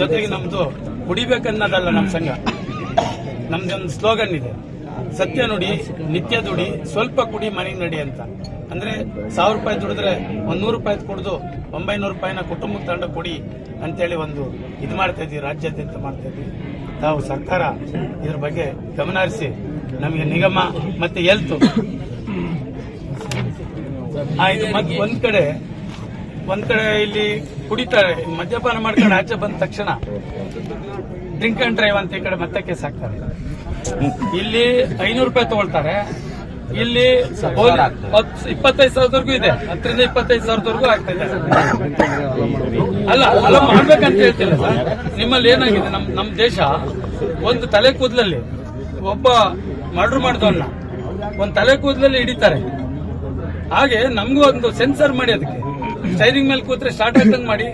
ಜೊತೆಗೆ ನಮ್ದು ಕುಡಿಬೇಕನ್ನೋದಲ್ಲ ನಮ್ಮ ಸಂಘ. ನಮ್ದೊಂದು ಸ್ಲೋಗನ್ ಇದೆ, ಸತ್ಯ ನುಡಿ, ನಿತ್ಯ ದುಡಿ, ಸ್ವಲ್ಪ ಕುಡಿ ಮನೆಗೆ ನಡಿ ಅಂತ. ಅಂದ್ರೆ 1000 ರೂಪಾಯಿ ದುಡಿದ್ರೆ 100 ರೂಪಾಯಿ ಕುಡಿದು 900 ರೂಪಾಯಿನ ಕುಟುಂಬಕ್ಕೆ ತಂಡ ಕೊಡಿ ಅಂತೇಳಿ ಒಂದು ಇದು ಮಾಡ್ತಾ ಇದ್ವಿ, ರಾಜ್ಯಾದ್ಯಂತ ಮಾಡ್ತಾ ಇದ್ವಿ. ತಾವು ಸರ್ಕಾರ ಇದ್ರ ಬಗ್ಗೆ ಗಮನ ಹರಿಸಿ ನಮಗೆ ನಿಗಮ ಮತ್ತೆ ಹೆಲ್ತ್ ಆಯ್ತು. ಮತ್ತೆ ಒಂದ್ ಕಡೆ ಇಲ್ಲಿ ಕುಡಿತಾರೆ, ಮದ್ಯಪಾನ ಮಾಡ್ಕೊಂಡು ಆಚೆ ಬಂದ ತಕ್ಷಣ ಡ್ರಿಂಕ್ ಅಂಡ್ ಡ್ರೈವ್ ಅಂತ ಈ ಕಡೆ ಮತ್ತೆ ಕೇಸ್ ಹಾಕ್ತಾರೆ. ಇಲ್ಲಿ 500 ರೂಪಾಯಿ ತಗೊಳ್ತಾರೆ, ಇಲ್ಲಿ 25,000ವರೆಗೂ ಇದೆ, 10ರಿಂದ 25,000ವರೆಗೂ ಆಗ್ತಾ ಇದೆ. ಅಲ್ಲ ಮಾಡ್ಬೇಕಂತ ಹೇಳ್ತಿಲ್ಲ ಸರ್. ನಿಮ್ಮಲ್ಲಿ ಏನಾಗಿದೆ, ನಮ್ ದೇಶ ಒಂದು ತಲೆ ಕೂದಲಲ್ಲಿ ಒಬ್ಬ ಮರ್ಡರ್ ಮಾಡಿದವನ್ನ ಒಂದು ತಲೆ ಕೂದಲಲ್ಲಿ ಹಿಡಿತಾರೆ. ಹಾಗೆ ನಮಗೂ ಒಂದು ಸೆನ್ಸರ್ ಮಾಡಿ, ಅದಕ್ಕೆ ಸ್ಟೈರಿಂಗ್ ಮೇಲೆ ಕೂತ್ರೆ ಸ್ಟಾರ್ಟ್ ಆಗ್ತಂಗ್ ಮಾಡಿ.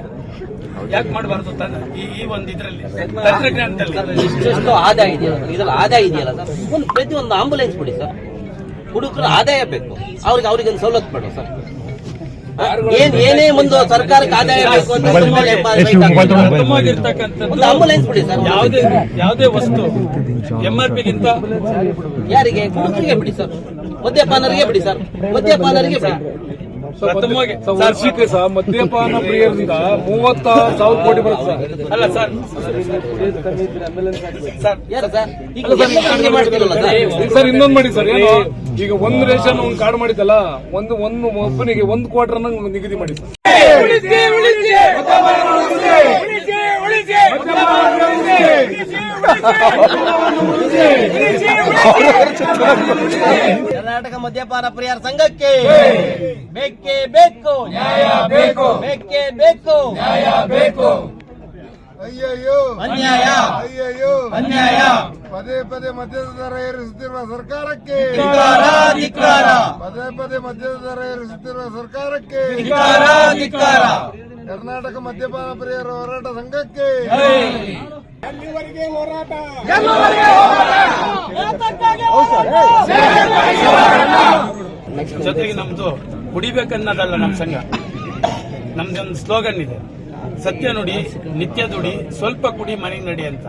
ಯಾಕೆ ಮಾಡಬಾರ್ದು ತಾನೆ ಈ ಒಂದು ಇದರಲ್ಲಿ ತಂತ್ರಜ್ಞಾನದಲ್ಲಿ ಇಷ್ಟು ಆದಾಯ ಇದೆಯಲ್ಲ, ಇದ್ರಲ್ಲಿ ಆದಾಯ ಇದೆಯಲ್ಲ ಸರ್, ಒಂದು ಪ್ರತಿಯೊಂದು ಆಂಬುಲೆನ್ಸ್ ಕೊಡಿ ಸರ್. ಹುಡುಗರು ಆದಾಯ ಬೇಕು, ಅವ್ರಿಗೆ ಒಂದು ಸವಲತ್ತು ಬೇಡ ಸರ್. ಏನೇ ಒಂದು ಸರ್ಕಾರಕ್ಕೆ ಆದಾಯ ಬೇಕು ಅಂತ ಒಂದು ಆಂಬುಲೆನ್ಸ್ ಬಿಡಿ ಸರ್. ಯಾವುದೇ ವಸ್ತು MRP ಗಿಂತ ಯಾರಿಗೆ? ಹುಡುಗರಿಗೆ ಬಿಡಿ ಸರ್, ಮದ್ಯಪಾನರಿಗೆ ಬಿಡಿ ಸರ್, ಮದ್ಯಪಾನರಿಗೆ ಬಿಡಿ. ವರ್ಷಕ್ಕೆ ಮದ್ಯಪಾನ ಪ್ರಿಯರಿಂದ 30,000 ಕೋಟಿ ಬರುತ್ತೆ ಸರ್. ಅಲ್ಲ ಸರ್, ಸರ್ ಇನ್ನೊಂದು ಮಾಡಿ ಸರ್. ಏನು ಈಗ ಒಂದು ರೇಷನ್ ಒಂದು ಕಾರ್ಡ್ ಮಾಡಿದ್ದಲ್ಲ, ಒಂದು ಒಬ್ಬನಿಗೆ 1 ಕ್ವಾರ್ಟರ್ ನಿಗದಿ ಮಾಡಿ ಸರ್. ಕರ್ನಾಟಕ ಮದ್ಯಪಾನ ಪ್ರಿಯರ ಸಂಘಕ್ಕೆ ಬೇಕೇ ಬೇಕು, ನ್ಯಾಯ ಬೇಕು, ಬೇಕೇ ಬೇಕು, ನ್ಯಾಯ ಬೇಕು. ಅಯ್ಯಯ್ಯೋ ಅನ್ಯಾಯ, ಅಯ್ಯಯ್ಯೋ ಅನ್ಯಾಯ. ಪದೇ ಪದೇ ಮದ್ಯದ ದರ ಏರಿಸುತ್ತಿರುವ ಸರ್ಕಾರಕ್ಕೆ ಧಿಕ್ಕಾರ, ಧಿಕ್ಕಾರ, ಪದೇ ಪದೇ ಮದ್ಯದ ದರ ಏರಿಸುತ್ತಿರುವ ಸರ್ಕಾರಕ್ಕೆ ಧಿಕ್ಕಾರ, ಧಿಕ್ಕಾರ. ಕರ್ನಾಟಕ ಮದ್ಯಪಾನ ಪ್ರಿಯರ ಹೋರಾಟ ಸಂಘಕ್ಕೆ ಜೊತೆಗೆ ನಮ್ದು ಕುಡಿಬೇಕನ್ನೋದಲ್ಲ ನಮ್ಮ ಸಂಘ. ನಮ್ದೊಂದು ಸ್ಲೋಗನ್ ಇದೆ, ಸತ್ಯ ನುಡಿ, ನಿತ್ಯ ದುಡಿ, ಸ್ವಲ್ಪ ಕುಡಿ ಮನೆಗೆ ನಡಿ ಅಂತ.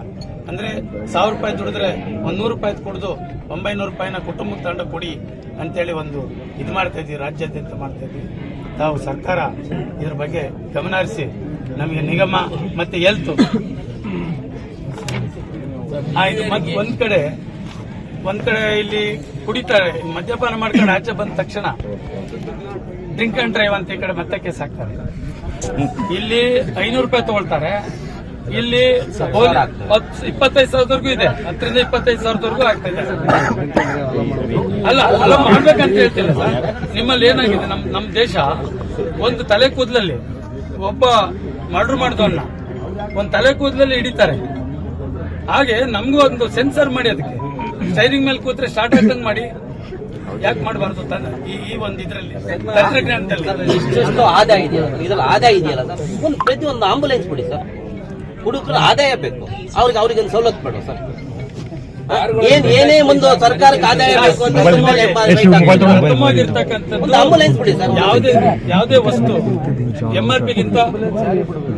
ಅಂದ್ರೆ 1000 ರೂಪಾಯಿ ದುಡಿದ್ರೆ 100 ರೂಪಾಯಿ ಕುಡಿದು 900 ರೂಪಾಯಿನ ಕುಟುಂಬಕ್ಕೆ ತಂಡ ಕೊಡಿ ಅಂತೇಳಿ ಒಂದು ಇದು ಮಾಡ್ತಾ ಇದ್ವಿ, ರಾಜ್ಯಾದ್ಯಂತ ಮಾಡ್ತಾ ಇದ್ವಿ. ತಾವು ಸರ್ಕಾರ ಇದ್ರ ಬಗ್ಗೆ ಗಮನ ಹರಿಸಿ ನಮಗೆ ನಿಗಮ ಮತ್ತೆ ಹೆಲ್ತ್ ಆಯ್ತು. ಮತ್ತೆ ಒಂದ್ ಕಡೆ ಇಲ್ಲಿ ಕುಡಿತಾರೆ, ಮದ್ಯಪಾನ ಮಾಡ್ಕೊಂಡು ಆಚೆ ಬಂದ ತಕ್ಷಣ ಡ್ರಿಂಕ್ ಅಂಡ್ ಡ್ರೈವ್ ಅಂತ ಈ ಕಡೆ ಮತ್ತೆ ಕೇಸ್ ಹಾಕ್ತಾರೆ. ಇಲ್ಲಿ 500 ರೂಪಾಯಿ ತಗೊಳ್ತಾರೆ, ಇಲ್ಲಿ 25,000ವರೆಗೂ ಇದೆ, 10ರಿಂದ 25,000ವರೆಗೂ ಆಗ್ತಾ ಇದೆ. ಅಲ್ಲ ಮಾಡ್ಬೇಕಂತ ಹೇಳ್ತಿಲ್ಲ ಸರ್. ನಿಮ್ಮಲ್ಲಿ ಏನಾಗಿದೆ, ನಮ್ ದೇಶ ಒಂದು ತಲೆ ಕೂದಲಲ್ಲಿ ಒಬ್ಬ ಮರ್ಡರ್ ಮಾಡಿದವನ್ನ ಒಂದು ತಲೆ ಕೂದಲಲ್ಲಿ ಹಿಡಿತಾರೆ. ಹಾಗೆ ನಮಗೂ ಒಂದು ಸೆನ್ಸರ್ ಮಾಡಿ, ಅದಕ್ಕೆ ಸ್ಟೈರಿಂಗ್ ಮೇಲೆ ಕೂತ್ರೆ ಸ್ಟಾರ್ಟ್ ಆಗ್ತಂಗ್ ಮಾಡಿ. ಯಾಕೆ ಮಾಡಬಾರ್ದು ತಾನೆ ಈ ಒಂದು ಇದರಲ್ಲಿ ತಂತ್ರಜ್ಞಾನದಲ್ಲಿ ಇಷ್ಟು ಆದಾಯ ಇದೆಯಲ್ಲ, ಇದ್ರಲ್ಲಿ ಆದಾಯ ಇದೆಯಲ್ಲ ಸರ್, ಒಂದು ಪ್ರತಿಯೊಂದು ಆಂಬುಲೆನ್ಸ್ ಬಿಡಿ ಸರ್. ಹುಡುಗರು ಆದಾಯ ಬೇಕು, ಅವ್ರಿಗೆ ಒಂದು ಸವಲತ್ತು ಬೇಡ ಸರ್. ಏನೇ ಒಂದು ಸರ್ಕಾರಕ್ಕೆ ಆದಾಯ ಬೇಕು ಅಂತ ಒಂದು ಆಂಬುಲೆನ್ಸ್ ಬಿಡಿ ಸರ್. ಯಾವುದೇ ವಸ್ತು MRP ಗಿಂತ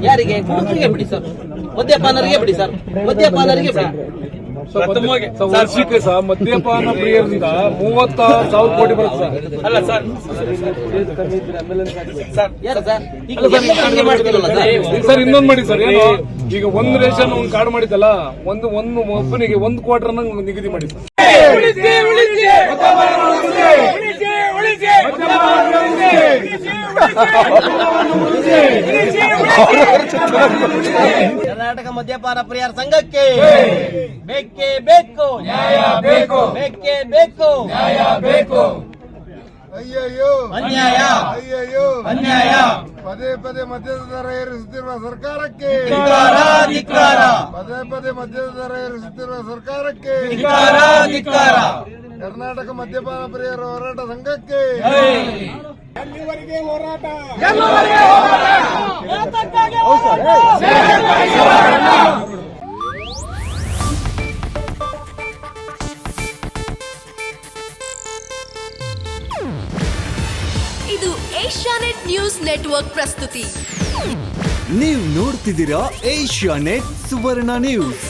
ಯಾರಿಗೆ? ಹುಡುಗರಿಗೆ ಬಿಡಿ ಸರ್, ಮದ್ಯಪಾನರಿಗೆ ಬಿಡಿ ಸರ್, ಮದ್ಯಪಾನರಿಗೆ ಬಿಡಿ. ವರ್ಷಕ್ಕೆ ಮದ್ಯಪಾನ ಪ್ರಿಯರಿಂದ 30,000 ಕೋಟಿ ಬರುತ್ತೆ ಸರ್. ಅಲ್ಲ ಸರ್, ಸರ್ ಇನ್ನೊಂದು ಮಾಡಿ ಸರ್. ಏನು ಈಗ ಒಂದು ರೇಷನ್ ಒಂದು ಕಾರ್ಡ್ ಮಾಡಿದ್ದಲ್ಲ, ಒಂದು ಒಬ್ಬನಿಗೆ 1 ಕ್ವಾರ್ಟರ್ ನಿಗದಿ ಮಾಡಿ ಸರ್. ಕರ್ನಾಟಕ ಮದ್ಯಪಾನ ಪ್ರಿಯರ ಸಂಘಕ್ಕೆ ಬೇಕೇ ಬೇಕು, ನ್ಯಾಯ ಬೇಕು, ಬೇಕೇ ಬೇಕು, ನ್ಯಾಯ ಬೇಕು. ಅಯ್ಯಯ್ಯೋ ಅನ್ಯಾಯ, ಅಯ್ಯಯ್ಯೋ ಅನ್ಯಾಯ. ಪದೇ ಪದೇ ಮದ್ಯದ ದರ ಏರಿಸುತ್ತಿರುವ ಸರ್ಕಾರಕ್ಕೆ ಧಿಕ್ಕಾರ, ಧಿಕ್ಕಾರ, ಪದೇ ಪದೇ ಮದ್ಯದ ದರ ಏರಿಸುತ್ತಿರುವ ಸರ್ಕಾರಕ್ಕೆ ಧಿಕ್ಕಾರ, ಧಿಕ್ಕಾರ. ಕರ್ನಾಟಕ ಮದ್ಯಪಾನ ಪ್ರಿಯರ ಹೋರಾಟ ಸಂಘಕ್ಕೆ ಇದು ಏಷ್ಯಾನೆಟ್ ನ್ಯೂಸ್ ನೆಟ್ವರ್ಕ್ ಪ್ರಸ್ತುತಿ. ನೀವು ನೋಡ್ತಿದ್ದೀರಾ ಏಷ್ಯಾ ನೆಟ್ ಸುವರ್ಣ ನ್ಯೂಸ್.